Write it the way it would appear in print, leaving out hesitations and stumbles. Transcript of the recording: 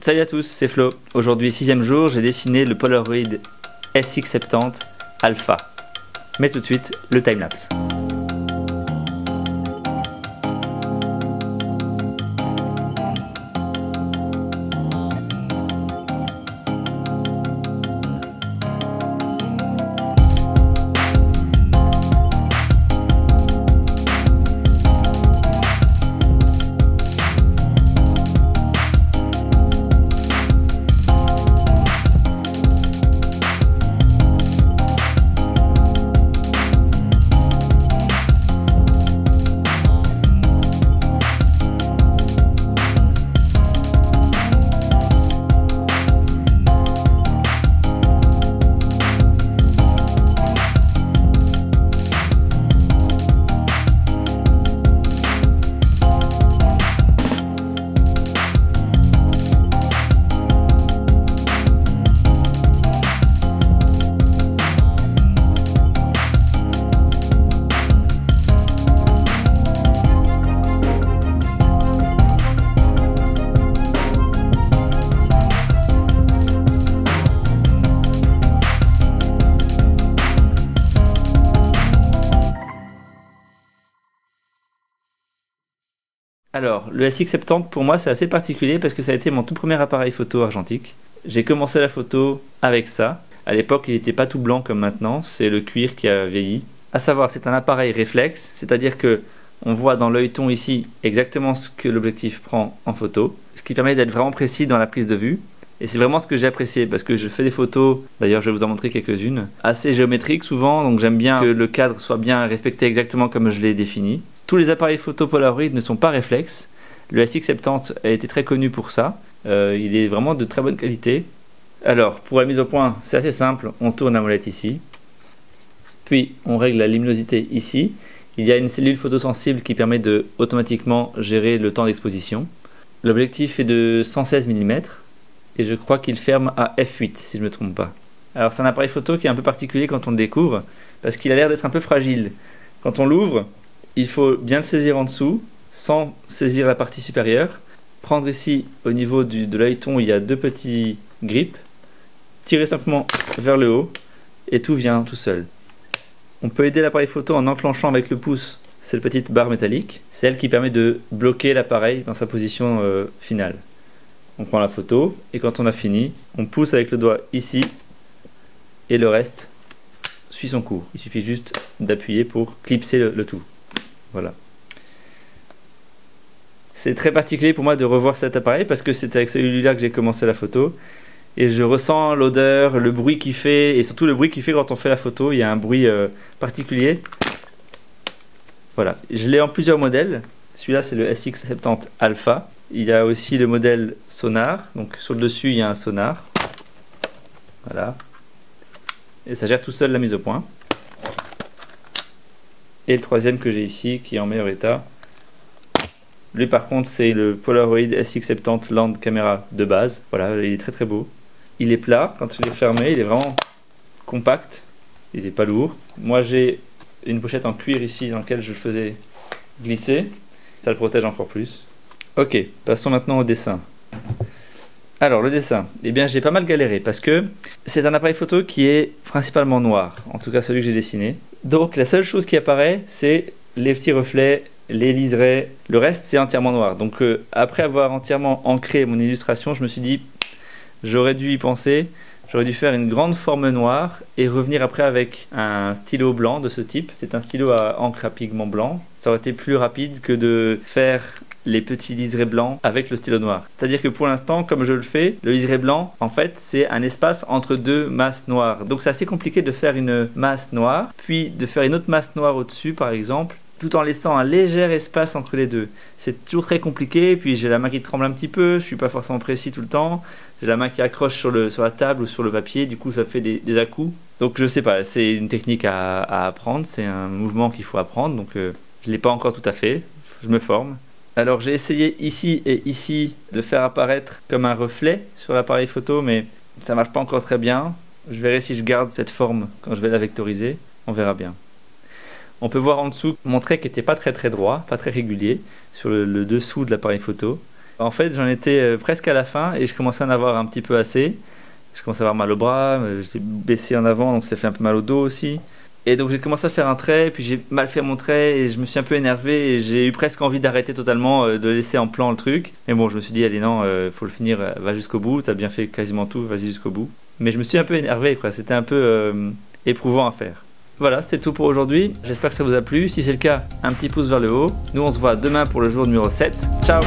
Salut à tous, c'est Flo. Aujourd'hui, 6ème jour, j'ai dessiné le Polaroid SX70 Alpha. Mais tout de suite, le timelapse. Alors, le SX70 pour moi c'est assez particulier parce que ça a été mon tout premier appareil photo argentique. J'ai commencé la photo avec ça. À l'époque il n'était pas tout blanc comme maintenant, c'est le cuir qui a vieilli. A savoir, c'est un appareil réflexe, c'est-à-dire que on voit dans l'œilleton ici exactement ce que l'objectif prend en photo, ce qui permet d'être vraiment précis dans la prise de vue. Et c'est vraiment ce que j'ai apprécié parce que je fais des photos, d'ailleurs je vais vous en montrer quelques-unes, assez géométriques souvent, donc j'aime bien que le cadre soit bien respecté exactement comme je l'ai défini. Tous les appareils photo Polaroid ne sont pas réflexes. Le SX70 a été très connu pour ça. Il est vraiment de très bonne qualité. Alors, pour la mise au point, c'est assez simple. On tourne la molette ici. Puis, on règle la luminosité ici. Il y a une cellule photosensible qui permet de automatiquement gérer le temps d'exposition. L'objectif est de 116 mm. Et je crois qu'il ferme à f8, si je ne me trompe pas. Alors, c'est un appareil photo qui est un peu particulier quand on le découvre, parce qu'il a l'air d'être un peu fragile. Quand on l'ouvre, il faut bien le saisir en dessous, sans saisir la partie supérieure. Prendre ici, au niveau de l'œilleton, il y a deux petits grips. Tirer simplement vers le haut, et tout vient tout seul. On peut aider l'appareil photo en enclenchant avec le pouce cette petite barre métallique. C'est elle qui permet de bloquer l'appareil dans sa position finale. On prend la photo, et quand on a fini, on pousse avec le doigt ici, et le reste suit son cours. Il suffit juste d'appuyer pour clipser le tout. Voilà. C'est très particulier pour moi de revoir cet appareil parce que c'est avec celui-là que j'ai commencé la photo et je ressens l'odeur, le bruit qu'il fait et surtout le bruit qu'il fait quand on fait la photo. Il y a un bruit particulier. Voilà. Je l'ai en plusieurs modèles. Celui-là c'est le SX70 Alpha. Il y a aussi le modèle sonar. Donc sur le dessus il y a un sonar. Voilà. Et ça gère tout seul la mise au point. Et le troisième que j'ai ici, qui est en meilleur état. Lui par contre c'est le Polaroid SX70 Land Camera de base. Voilà, il est très très beau. Il est plat, quand il est fermé, il est vraiment compact. Il n'est pas lourd. Moi j'ai une pochette en cuir ici dans laquelle je le faisais glisser. Ça le protège encore plus. Ok, passons maintenant au dessin. Alors le dessin, eh bien j'ai pas mal galéré parce que c'est un appareil photo qui est principalement noir. En tout cas celui que j'ai dessiné. Donc la seule chose qui apparaît, c'est les petits reflets, les liserés, le reste c'est entièrement noir. Donc après avoir entièrement ancré mon illustration, je me suis dit, j'aurais dû y penser, j'aurais dû faire une grande forme noire et revenir après avec un stylo blanc de ce type. C'est un stylo à encre à pigment blanc. Ça aurait été plus rapide que de faire les petits liserés blancs avec le stylo noir. C'est-à-dire que pour l'instant, comme je le fais, le liseré blanc, en fait, c'est un espace entre deux masses noires. Donc c'est assez compliqué de faire une masse noire, puis de faire une autre masse noire au-dessus, par exemple, tout en laissant un léger espace entre les deux. C'est toujours très compliqué, puis j'ai la main qui tremble un petit peu, je suis pas forcément précis tout le temps, j'ai la main qui accroche sur la table ou sur le papier, du coup ça fait des à-coups. Donc je sais pas, c'est une technique à apprendre, c'est un mouvement qu'il faut apprendre, donc je l'ai pas encore tout à fait, je me forme. Alors j'ai essayé ici et ici de faire apparaître comme un reflet sur l'appareil photo, mais ça marche pas encore très bien. Je verrai si je garde cette forme quand je vais la vectoriser, on verra bien. On peut voir en dessous mon trait qui n'était pas très droit, pas très régulier, sur le dessous de l'appareil photo. En fait, j'en étais presque à la fin et je commençais à en avoir un petit peu assez. Je commençais à avoir mal au bras, j'étais baissé en avant, donc ça fait un peu mal au dos aussi. Et donc j'ai commencé à faire un trait, puis j'ai mal fait mon trait et je me suis un peu énervé et j'ai eu presque envie d'arrêter totalement, de laisser en plan le truc. Mais bon, je me suis dit, allez non, faut le finir, va jusqu'au bout, t'as bien fait quasiment tout, vas-y jusqu'au bout. Mais je me suis un peu énervé, quoi, c'était un peu éprouvant à faire. Voilà, c'est tout pour aujourd'hui, j'espère que ça vous a plu. Si c'est le cas, un petit pouce vers le haut. Nous on se voit demain pour le jour numéro 7. Ciao!